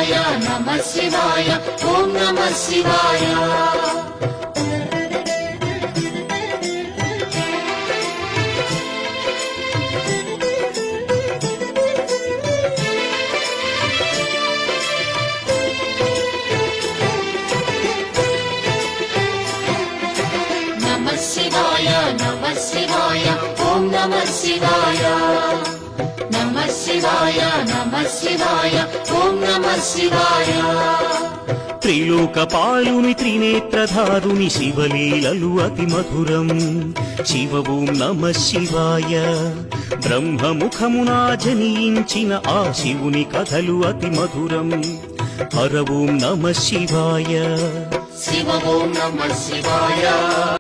శివాయ నమః శివాయ ఓం నమః శివాయ శివాయ నమః శివాయ ఓం నమః శివాయ నమః శివాయ నమః శివాయ ఓం నమః శివాయ త్రిలోకపాలుని త్రినేత్రధారుని శివలీలలు అతి మధురం శివ ఓం నమః శివాయ బ్రహ్మముఖమునా జనించిన ఆ శివుని కథలు అతి మధురం హర ఓం నమః శివాయ శివ ఓం నమః శివాయ